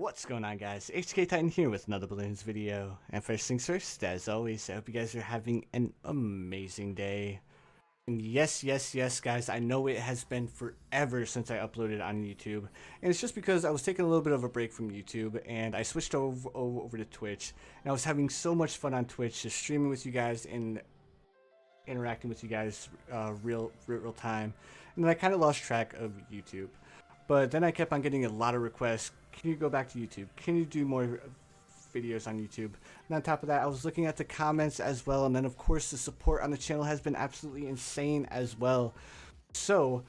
What's going on, guys? HK Titan here with another Bloons video. And first things first, as always, I hope you guys are having an amazing day. And yes, guys, I know it has been forever since I uploaded on YouTube. And it's just because I was taking a little bit of a break from YouTube and I switched over to Twitch. And I was having so much fun on Twitch, just streaming with you guys and interacting with you guys real time. And then I kind of lost track of YouTube. But then I kept on getting a lot of requests. Can you go back to YouTube? Can you do more videos on YouTube? And on top of that, I was looking at the comments as well. And then, of course, the support on the channel has been absolutely insane as well. So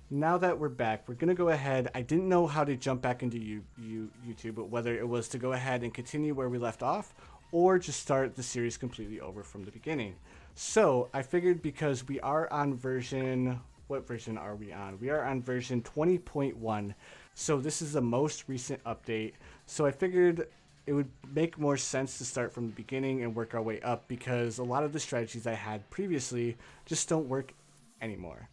now that we're back, we're going to go ahead. I didn't know how to jump back into YouTube, but whether it was to go ahead and continue where we left off or just start the series completely over from the beginning. So I figured because we are on version... What version are we on? We are on version 20.1. So this is the most recent update. So I figured it would make more sense to start from the beginning and work our way up because a lot of the strategies I had previously just don't work anymore.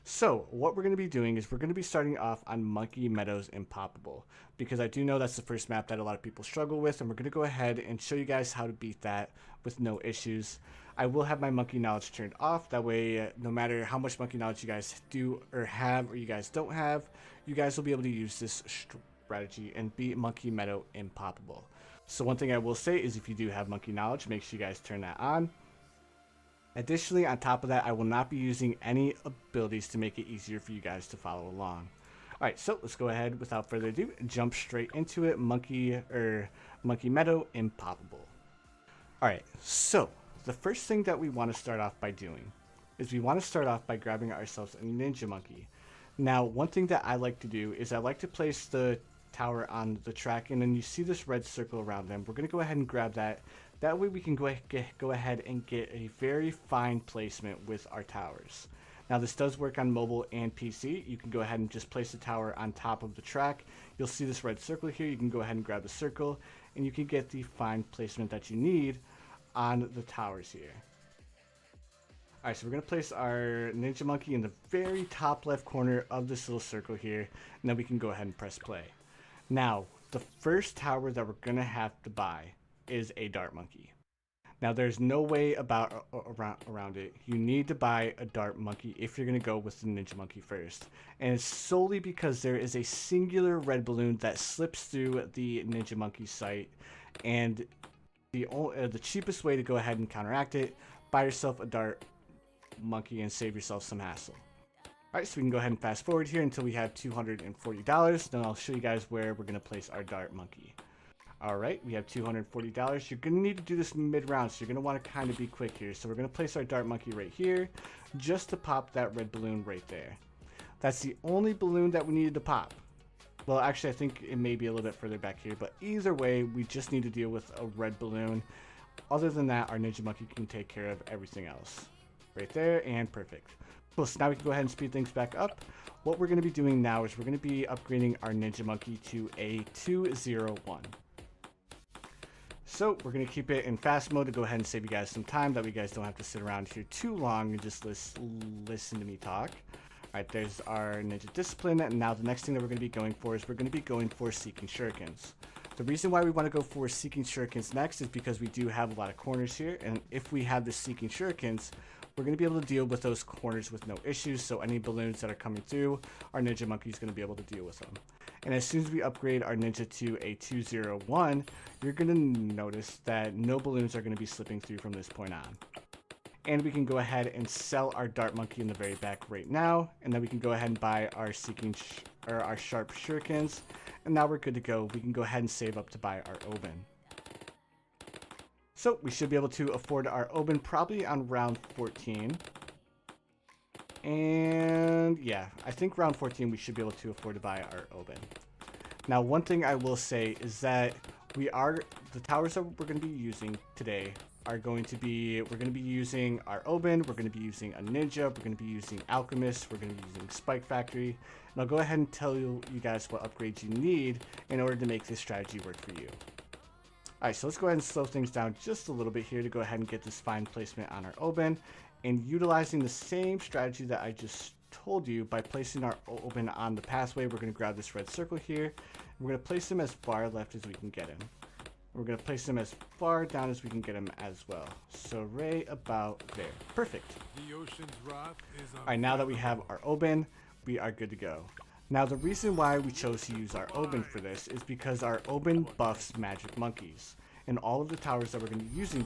So what we're going to be doing is we're going to be starting off on Meadows Impoppable because I do know that's the first map that a lot of people struggle with, and we're going to go ahead and show you guys how to beat that with no issues. I will have my monkey knowledge turned off, that way no matter how much monkey knowledge you guys do or have or you guys don't have, you guys will be able to use this strategy and beat Meadow Impoppable. So one thing I will say is if you do have monkey knowledge, make sure you guys turn that on. Additionally, on top of that, I will not be using any abilities to make it easier for you guys to follow along. Alright, so let's go ahead without further ado and jump straight into it. Meadow Impoppable. Alright, so the first thing that we want to start off by doing is we want to start off by grabbing ourselves a ninja monkey. Now, one thing that I like to do is I like to place the tower on the track, and then you see this red circle around them. We're going to go ahead and grab that. That way we can go ahead and get a very fine placement with our towers. Now this does work on mobile and PC. You can go ahead and just place the tower on top of the track. You'll see this red circle here. You can go ahead and grab the circle and you can get the fine placement that you need on the towers here. Alright, so we're going to place our ninja monkey in the very top left corner of this little circle here, and then we can go ahead and press play. Now, the first tower that we're going to have to buy is a dart monkey. Now, there's no way around it. You need to buy a dart monkey if you're going to go with the ninja monkey first. And it's solely because there is a singular red balloon that slips through the ninja monkey sight, and the cheapest way to go ahead and counteract it, buy yourself a dart monkey and save yourself some hassle. Alright, so we can go ahead and fast forward here until we have $240. Then I'll show you guys where we're going to place our dart monkey. Alright, we have $240. You're going to need to do this mid-round, so you're going to want to kind of be quick here. So we're going to place our dart monkey right here, just to pop that red balloon right there. That's the only balloon that we needed to pop. Well, actually, I think it may be a little bit further back here, but either way, we just need to deal with a red balloon. Other than that, our ninja monkey can take care of everything else. Right there, and perfect. Cool, so now we can go ahead and speed things back up. What we're going to be doing now is we're going to be upgrading our ninja monkey to a 201. So we're going to keep it in fast mode to go ahead and save you guys some time, that way you guys don't have to sit around here too long and just listen to me talk. Alright, there's our ninja discipline, and now the next thing that we're going to be going for is we're going to be going for seeking shurikens. The reason why we want to go for seeking shurikens next is because we do have a lot of corners here, and if we have the seeking shurikens, we're going to be able to deal with those corners with no issues, so any balloons that are coming through, our ninja monkey is going to be able to deal with them. And as soon as we upgrade our ninja to a 201, you're going to notice that no balloons are going to be slipping through from this point on. And we can go ahead and sell our dart monkey in the very back right now, and then we can go ahead and buy our our sharp shurikens, and now we're good to go. We can go ahead and save up to buy our Oben. So we should be able to afford our Oben probably on round 14. And yeah, I think round 14 we should be able to afford to buy our Oben. Now, one thing I will say is that the towers that we're going to be using today are going to be, we're going to be using our Oben, we're going to be using a ninja, we're going to be using Alchemist, we're going to be using Spike Factory, and I'll go ahead and tell you guys what upgrades you need in order to make this strategy work for you. Alright, so let's go ahead and slow things down just a little bit here to go ahead and get this fine placement on our Oben, and utilizing the same strategy that I just told you, by placing our open on the pathway, we're going to grab this red circle here. We're going to place him as far left as we can get him. We're going to place him as far down as we can get him as well. So right about there. Perfect. The ocean's wrath is Alright, now that we have our Oben, we are good to go. Now the reason why we chose to use our Oben for this is because our Oben buffs magic monkeys. And all of the towers that we're going to be using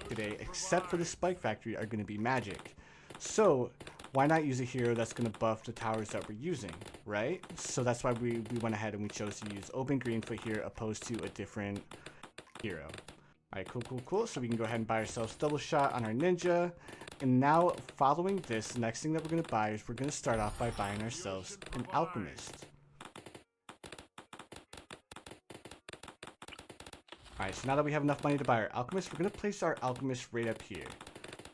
today, except for the Spike Factory, are going to be magic. So why not use a hero that's going to buff the towers that we're using, right? So that's why we went ahead and we chose to use Oben Greenfoot here opposed to a different hero. Alright, cool. So we can go ahead and buy ourselves double shot on our ninja. And now, following this, the next thing that we're going to buy is we're going to start off by buying ourselves an Alchemist. Alright, so now that we have enough money to buy our Alchemist, we're going to place our Alchemist right up here.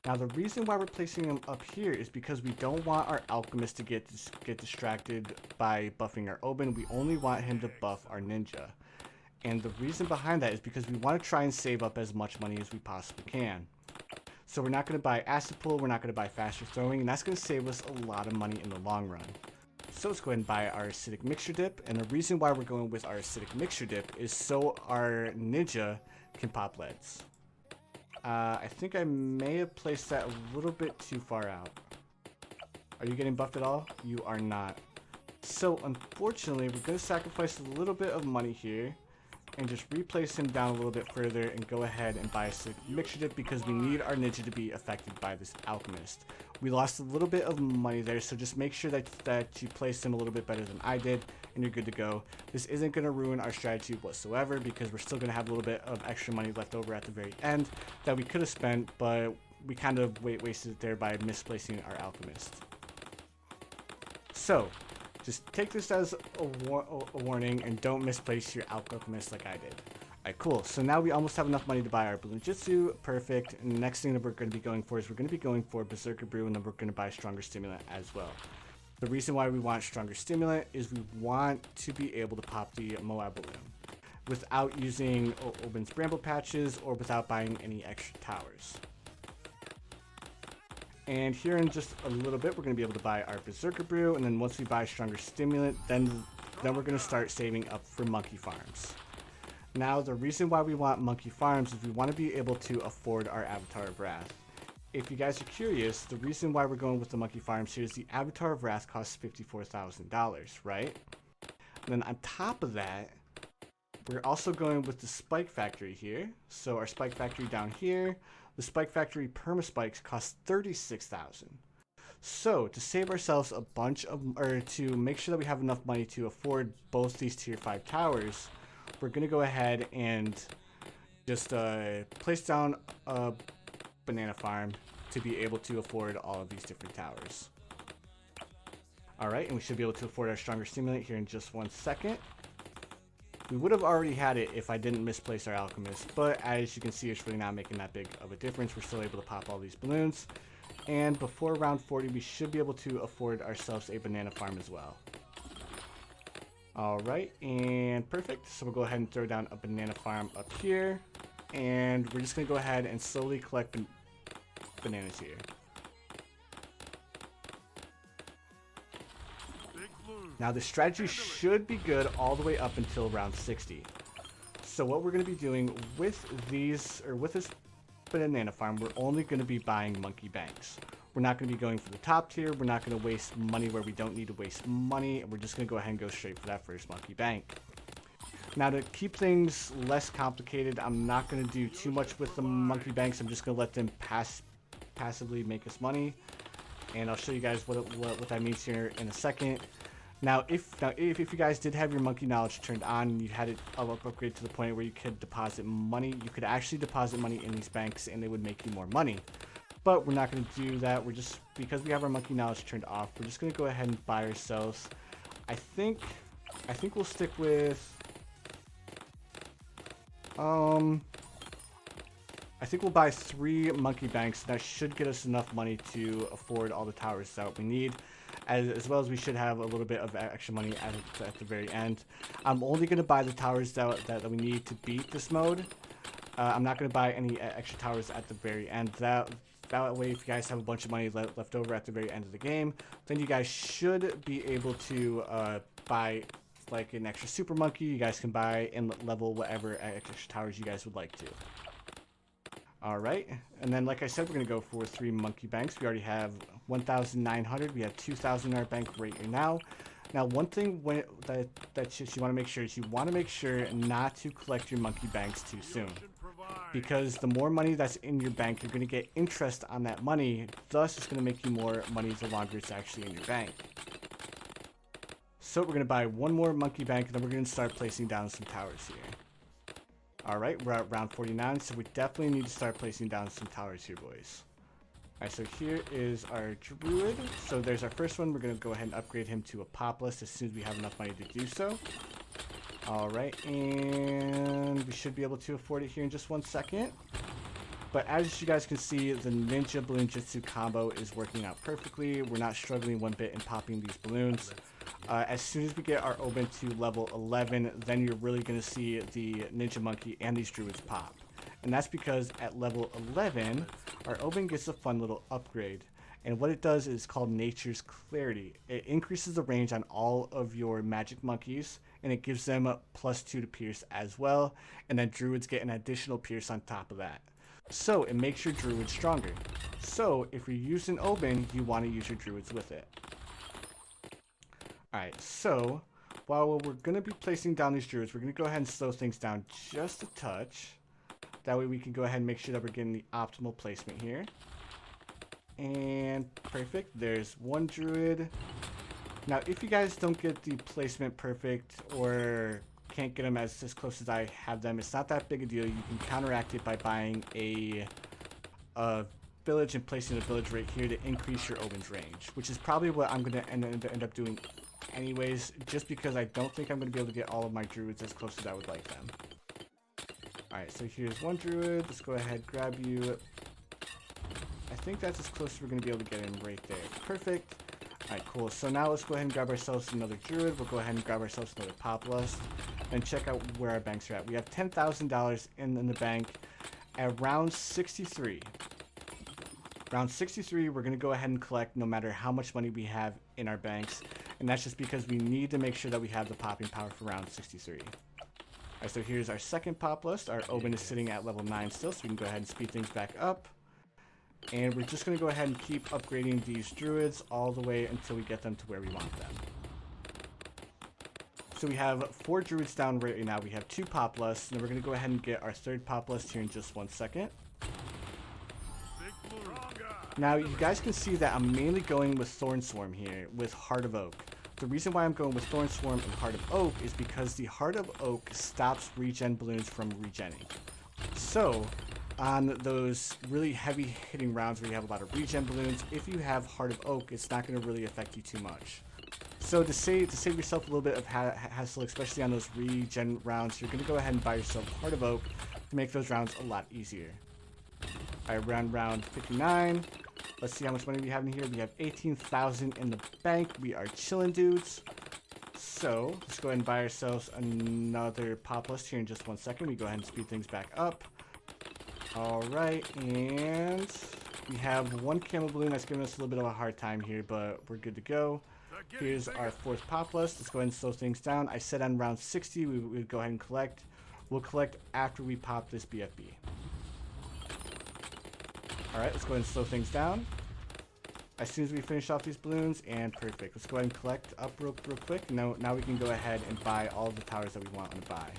Now, the reason why we're placing him up here is because we don't want our Alchemist to get distracted by buffing our Oben. We only want him to buff our ninja. And the reason behind that is because we want to try and save up as much money as we possibly can. So we're not going to buy Acid Pool, we're not going to buy Faster Throwing, and that's going to save us a lot of money in the long run. So let's go ahead and buy our Acidic Mixture Dip, and the reason why we're going with our Acidic Mixture Dip is so our ninja can pop leads. I think I may have placed that a little bit too far out. Are you getting buffed at all? You are not. So unfortunately, we're going to sacrifice a little bit of money here and just replace him down a little bit further and go ahead and buy a Mixture Dip because we need our ninja to be affected by this Alchemist. We lost a little bit of money there, so just make sure that you place him a little bit better than I did and you're good to go. This isn't going to ruin our strategy whatsoever because we're still going to have a little bit of extra money left over at the very end that we could have spent, but we kind of wasted it there by misplacing our Alchemist. So just take this as a warning and don't misplace your Alchemist like I did. Alright, cool. So now we almost have enough money to buy our Balloon Jitsu. Perfect. And the next thing that we're going to be going for is we're going to be going for Berserker Brew, and then we're going to buy Stronger Stimulant as well. The reason why we want Stronger Stimulant is we want to be able to pop the Moab Balloon without using Oben's Bramble Patches or without buying any extra towers. And here in just a little bit, we're going to be able to buy our Berserker Brew, and then once we buy Stronger Stimulant, then we're going to start saving up for Monkey Farms. Now, the reason why we want Monkey Farms is we want to be able to afford our Avatar of Wrath. If you guys are curious, the reason why we're going with the Monkey Farms here is the Avatar of Wrath costs $54,000, right? And then on top of that, we're also going with the Spike Factory here. So our Spike Factory down here, the Spike Factory Permaspikes cost $36,000. So to save ourselves a bunch of, or to make sure that we have enough money to afford both these tier 5 towers, we're going to go ahead and just place down a banana farm to be able to afford all of these different towers. Alright, and we should be able to afford our Stronger Stimulant here in just 1 second. We would have already had it if I didn't misplace our Alchemist, but as you can see, it's really not making that big of a difference. We're still able to pop all these balloons. And before round 40, we should be able to afford ourselves a banana farm as well. Alright, and perfect. So we'll go ahead and throw down a banana farm up here. And we're just going to go ahead and slowly collect bananas here. Now the strategy should be good all the way up until round 60. So what we're going to be doing with these, or with this banana farm, we're only going to be buying monkey banks. We're not going to be going for the top tier. We're not going to waste money where we don't need to waste money. We're just going to go ahead and go straight for that first monkey bank. Now to keep things less complicated, I'm not going to do too much with the monkey banks. I'm just going to let them passively make us money. And I'll show you guys what that means here in a second. Now, if you guys did have your monkey knowledge turned on and you had it upgrade to the point where you could deposit money, you could actually deposit money in these banks and they would make you more money. But we're not going to do that. We're just, because we have our monkey knowledge turned off, we're just going to go ahead and buy ourselves. I think we'll stick with, I think we'll buy 3 monkey banks. That should get us enough money to afford all the towers that we need. As well as we should have a little bit of extra money at the very end. I'm only going to buy the towers that we need to beat this mode. I'm not going to buy any extra towers at the very end. That way, if you guys have a bunch of money left over at the very end of the game, then you guys should be able to buy like an extra super monkey. You guys can buy and level whatever extra towers you guys would like to. Alright, and then like I said, we're going to go for 3 monkey banks. We already have 1,900. We have 2,000 in our bank right here now. Now, one thing that you want to make sure is you want to make sure not to collect your monkey banks too soon. Because the more money that's in your bank, you're going to get interest on that money. Thus, it's going to make you more money the longer it's actually in your bank. So we're going to buy 1 more monkey bank, and then we're going to start placing down some towers here. Alright, we're at round 49, so we definitely need to start placing down some towers here, boys. Alright, so here is our druid. So there's our first one. We're going to go ahead and upgrade him to a populist as soon as we have enough money to do so. Alright, and we should be able to afford it here in just 1 second. But as you guys can see, the Ninja Balloon Jutsu combo is working out perfectly. We're not struggling one bit in popping these balloons. As soon as we get our Oben to level 11, then you're really going to see the Ninja Monkey and these druids pop. And that's because at level 11, our Oben gets a fun little upgrade. And what it does is called Nature's Clarity. It increases the range on all of your magic monkeys, and it gives them a +2 to pierce as well. And then druids get an additional pierce on top of that. So it makes your druids stronger. So if you're using Oben, you want to use your druids with it. Alright, so while we're going to be placing down these druids, we're going to go ahead and slow things down just a touch. That way we can go ahead and make sure that we're getting the optimal placement here. And perfect, there's 1 druid. Now, if you guys don't get the placement perfect or can't get them as close as I have them, it's not that big a deal. You can counteract it by buying a village and placing a village right here to increase your Oben's range, which is probably what I'm going to end up doing anyways, just because I don't think I'm going to be able to get all of my druids as close as I would like them. Alright, so here's 1 druid. Let's go ahead, grab you. I think that's as close as we're going to be able to get him right there. Perfect. Alright, cool. So now let's go ahead and grab ourselves another druid. We'll go ahead and grab ourselves another populist and check out where our banks are at. We have $10,000 in the bank at round 63. Round 63, we're going to go ahead and collect no matter how much money we have in our banks. And that's just because we need to make sure that we have the popping power for round 63. Alright, so here's our second populist. Our Oben is sitting at level 9 still, so we can go ahead and speed things back up. And we're just going to go ahead and keep upgrading these druids all the way until we get them to where we want them. So we have 4 druids down right now. We have 2 populists, and we're going to go ahead and get our 3rd populist here in just 1 second. Now, you guys can see that I'm mainly going with Thorn Swarm here, with Heart of Oak. The reason why I'm going with Thorn Swarm and Heart of Oak is because the Heart of Oak stops regen balloons from regenning. So, on those really heavy hitting rounds where you have a lot of regen balloons, if you have Heart of Oak, it's not going to really affect you too much. So to save yourself a little bit of hassle, especially on those regen rounds, you're going to go ahead and buy yourself Heart of Oak to make those rounds a lot easier. Alright, round 59. Let's see how much money we have in here. We have 18,000 in the bank. We are chilling, dudes. So let's go ahead and buy ourselves another populist here in just 1 second. We go ahead and speed things back up. Alright, and we have 1 camo balloon that's giving us a little bit of a hard time here, but we're good to go. Here's our 4th populist. Let's go ahead and slow things down. I said on round 60 we would go ahead and collect. We'll collect after we pop this BFB. Alright, let's go ahead and slow things down. As soon as we finish off these balloons, and perfect. Let's go ahead and collect up real quick. Now we can go ahead and buy all the towers that we want to buy.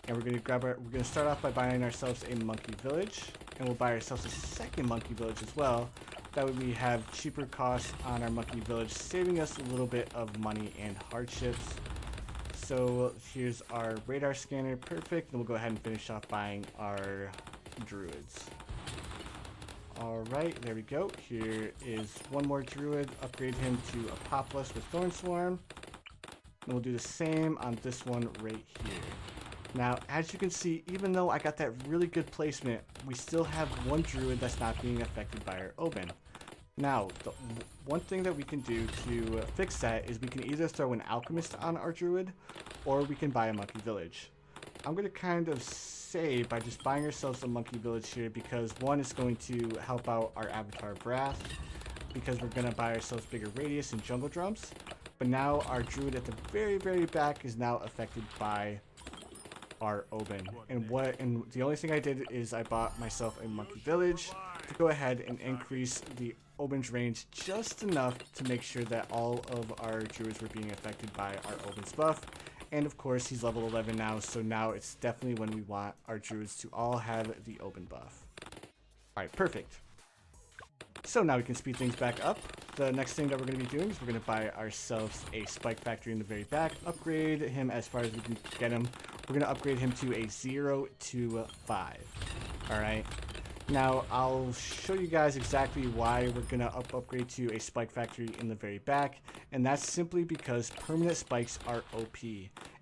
And we're gonna start off by buying ourselves a monkey village, and we'll buy ourselves a 2nd monkey village as well. That way we have cheaper costs on our monkey village, saving us a little bit of money and hardships. So here's our radar scanner, perfect. And we'll go ahead and finish off buying our druids. Alright, there we go. Here is 1 more druid. Upgrade him to a populist with Thorn Swarm. And we'll do the same on this one right here. Now, as you can see, even though I got that really good placement, we still have 1 druid that's not being affected by our Oben. Now, the one thing that we can do to fix that is we can either throw an Alchemist on our druid, or we can buy a monkey village. I'm going to kind of say by just buying ourselves a monkey village here, because one is going to help out our Avatar of Wrath, because we're going to buy ourselves bigger radius and jungle drums. But now our druid at the very, very back is now affected by our Oben. And the only thing I did is I bought myself a monkey village to go ahead and increase the Oben's range just enough to make sure that all of our druids were being affected by our Oben's buff. And of course he's level 11 now, so now it's definitely when we want our druids to all have the Oben buff. Alright, perfect. So now we can speed things back up. The next thing that we're going to be doing is we're going to buy ourselves a spike factory in the very back, upgrade him as far as we can get him. We're going to upgrade him to a 0 to 5. Alright. Now, I'll show you guys exactly why we're going to upgrade to a spike factory in the very back, and that's simply because permanent spikes are OP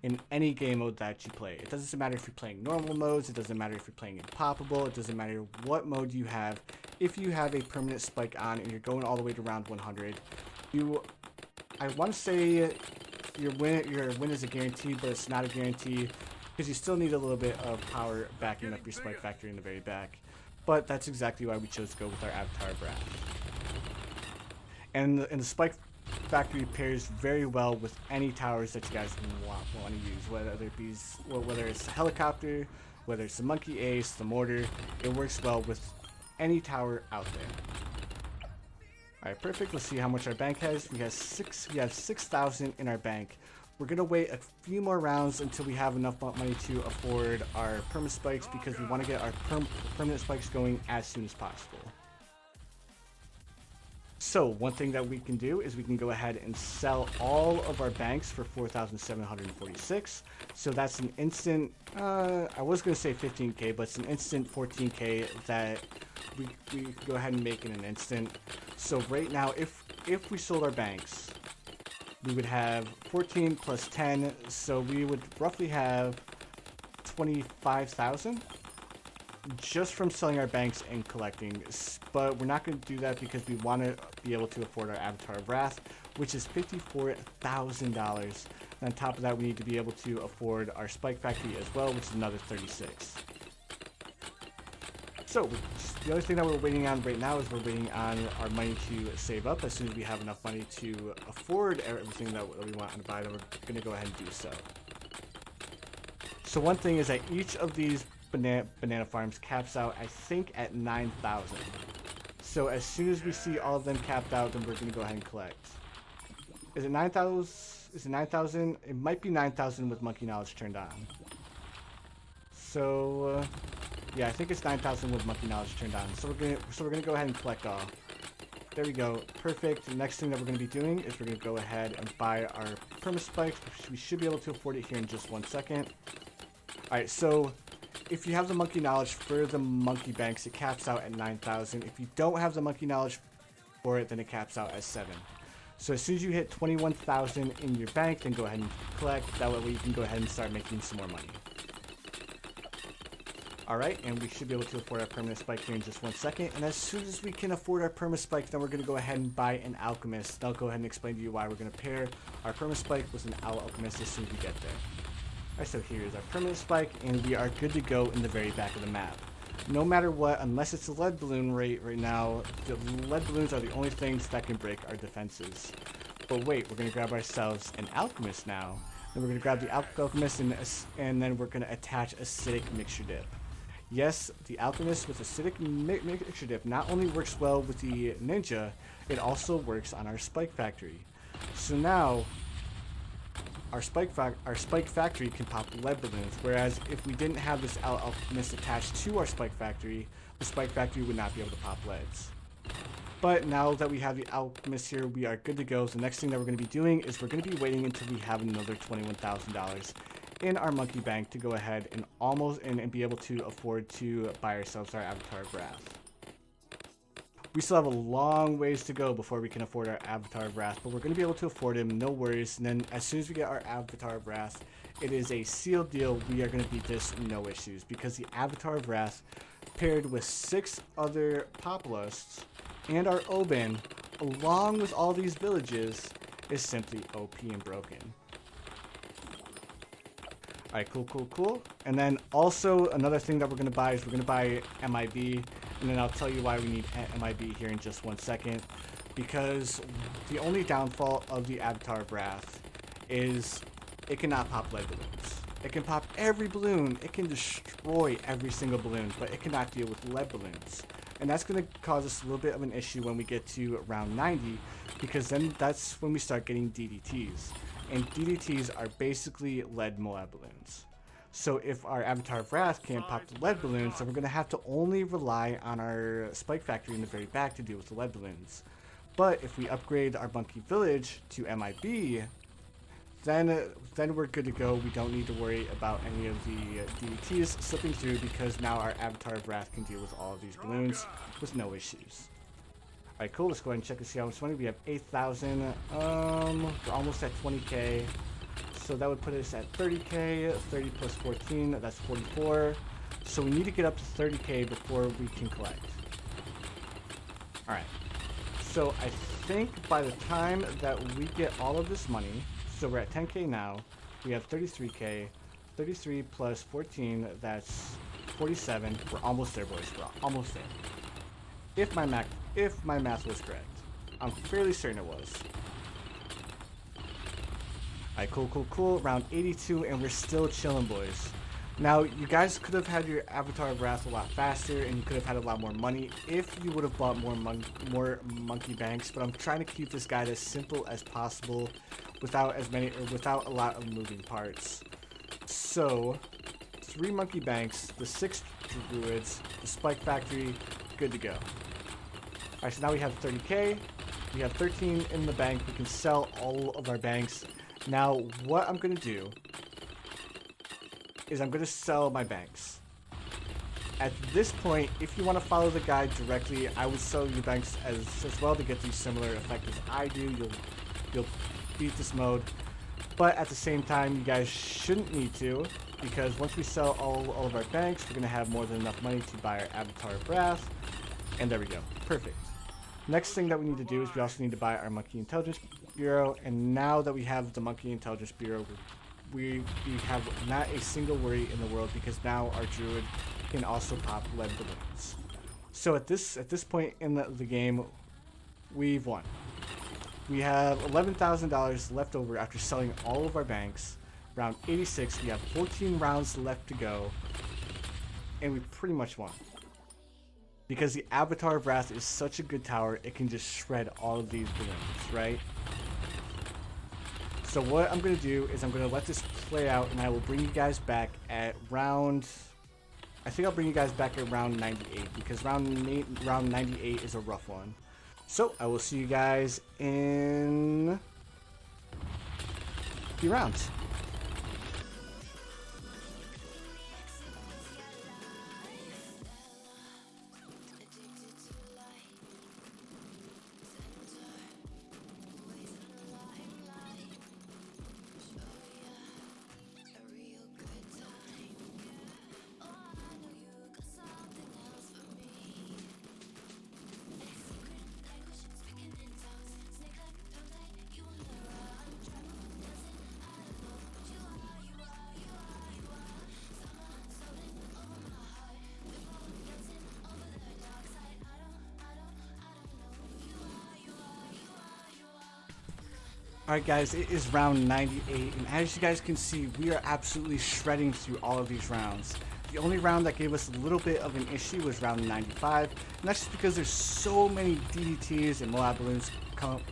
in any game mode that you play. It doesn't matter if you're playing normal modes, it doesn't matter if you're playing Impoppable, it doesn't matter what mode you have. If you have a permanent spike on and you're going all the way to round 100, I want to say your win is a guarantee, but it's not a guarantee because you still need a little bit of power backing up your spike factory in the very back. But that's exactly why we chose to go with our Avatar of Wrath. And the spike factory pairs very well with any towers that you guys want to use, whether it's a helicopter, whether it's the monkey ace, the mortar. It works well with any tower out there. Alright, perfect. Let's see how much our bank has. We have 6,000 in our bank. We're gonna wait a few more rounds until we have enough money to afford our perma spikes, because we want to get our permanent spikes going as soon as possible. So one thing that we can do is we can go ahead and sell all of our banks for 4,746. So that's an instant, I was going to say 15k, but it's an instant 14k that we can go ahead and make in an instant. So right now, if we sold our banks, we would have 14 plus 10, so we would roughly have 25,000 just from selling our banks and collecting. But we're not going to do that because we want to be able to afford our Avatar of Wrath, which is $54,000. And on top of that, we need to be able to afford our Spike Factory as well, which is another 36. So the only thing that we're waiting on right now is we're waiting on our money to save up. As soon as we have enough money to afford everything that we want to buy, then we're going to go ahead and do so. So one thing is that each of these banana farms caps out, I think, at 9,000. So as soon as we see all of them capped out, then we're going to go ahead and collect. Is it 9,000? Is it 9,000? It might be 9,000 with Monkey Knowledge turned on. So yeah, I think it's 9,000 with Monkey Knowledge turned on. So we're gonna go ahead and collect all. There we go. Perfect. The next thing that we're going to be doing is we're going to go ahead and buy our perma spikes. We should be able to afford it here in just 1 second. Alright, so if you have the monkey knowledge for the monkey banks, it caps out at 9,000. If you don't have the monkey knowledge for it, then it caps out at 7. So as soon as you hit 21,000 in your bank, then go ahead and collect. That way you can go ahead and start making some more money. Alright, and we should be able to afford our permanent spike here in just 1 second. And as soon as we can afford our perma spike, then we're going to go ahead and buy an Alchemist. I'll go ahead and explain to you why we're going to pair our perma spike with an Alchemist as soon as we get there. Alright, so here is our permanent spike, and we are good to go in the very back of the map. No matter what, unless it's a lead balloon right now, the lead balloons are the only things that can break our defenses. But wait, we're going to grab ourselves an Alchemist now. Then we're going to grab the Alchemist, and then we're going to attach acidic mixture dip. Yes, the Alchemist with acidic mixture dip not only works well with the ninja, it also works on our spike factory. So now our spike factory can pop lead balloons, whereas if we didn't have this Alchemist attached to our spike factory, the spike factory would not be able to pop leads. But now that we have the Alchemist here, we are good to go. So the next thing that we're going to be doing is we're going to be waiting until we have another $21,000 in our monkey bank to go ahead and be able to afford to buy ourselves our Avatar of Wrath. We still have a long ways to go before we can afford our Avatar of Wrath, but we're going to be able to afford him, no worries. And then as soon as we get our Avatar of Wrath, it is a sealed deal. We are going to beat this no issues, because the Avatar of Wrath paired with 6 other Populists and our Oben, along with all these villages, is simply OP and broken. Alright, cool. And then also another thing that we're going to buy is we're going to buy MIB. And then I'll tell you why we need MIB here in just 1 second. Because the only downfall of the Avatar of Wrath is it cannot pop lead balloons. It can pop every balloon. It can destroy every single balloon, but it cannot deal with lead balloons. And that's going to cause us a little bit of an issue when we get to round 90, because then that's when we start getting DDTs. And DDTs are basically lead Moab balloons. So if our Avatar of Wrath can't pop the lead balloons, then we're going to have to only rely on our Spike Factory in the very back to deal with the lead balloons. But if we upgrade our Monkey Village to MIB, then we're good to go. We don't need to worry about any of the DDTs slipping through, because now our Avatar of Wrath can deal with all of these balloons with no issues. Alright, cool. Let's go ahead and check and see how much money. We have 8,000. We're almost at 20k. So that would put us at 30k. 30 plus 14, that's 44. So we need to get up to 30k before we can collect. Alright. So I think by the time that we get all of this money, so we're at 10k now, we have 33k. 33 plus 14, that's 47. We're almost there, boys. We're almost there. If my math was correct. I'm fairly certain it was. Alright, cool. Round 82, and we're still chilling, boys. Now, you guys could have had your Avatar of Wrath a lot faster, and you could have had a lot more money if you would have bought more monkey banks. But I'm trying to keep this guide as simple as possible, without a lot of moving parts. So, 3 monkey banks, the 6 druids, the Spike Factory, good to go. Alright, so now we have 30k. We have 13 in the bank. We can sell all of our banks. Now, what I'm going to do is I'm going to sell my banks. At this point, if you want to follow the guide directly, I would sell your banks as well to get the similar effect as I do. You'll beat this mode. But at the same time, you guys shouldn't need to, because once we sell all of our banks, we're going to have more than enough money to buy our Avatar of Wrath. And there we go. Perfect. Next thing that we need to do is we also need to buy our Monkey Intelligence Bureau. And now that we have the Monkey Intelligence Bureau, we have not a single worry in the world, because now our druid can also pop lead balloons. So at this point in the game, we've won. We have $11,000 left over after selling all of our banks. Round 86, we have 14 rounds left to go, and we pretty much won. Because the Avatar of Wrath is such a good tower, it can just shred all of these balloons, right? So what I'm going to do is I'm going to let this play out, and I will bring you guys back at round... I think I'll bring you guys back at round 98, because round 98 is a rough one. So I will see you guys in a few rounds. Alright guys, it is round 98, and as you guys can see, we are absolutely shredding through all of these rounds. The only round that gave us a little bit of an issue was round 95, and that's just because there's so many DDTs and Moab balloons coming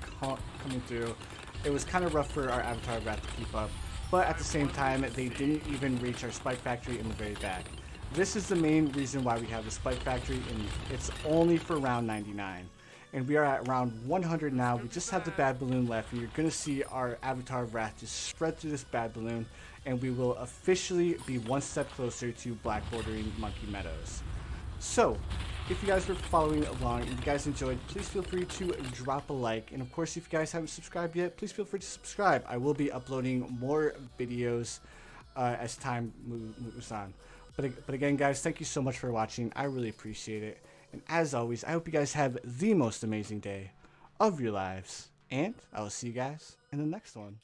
through. It was kind of rough for our Avatar of Wrath to keep up, but at the same time, they didn't even reach our Spike Factory in the very back. This is the main reason why we have the Spike Factory, and it's only for round 99. And we are at round 100 now. We just have the bad balloon left, and you're going to see our Avatar of Wrath just spread through this bad balloon, and we will officially be one step closer to black bordering Monkey Meadows. So, if you guys were following along and you guys enjoyed, please feel free to drop a like. And of course, if you guys haven't subscribed yet, please feel free to subscribe. I will be uploading more videos as time moves on. But again, guys, thank you so much for watching. I really appreciate it. And as always, I hope you guys have the most amazing day of your lives. And I will see you guys in the next one.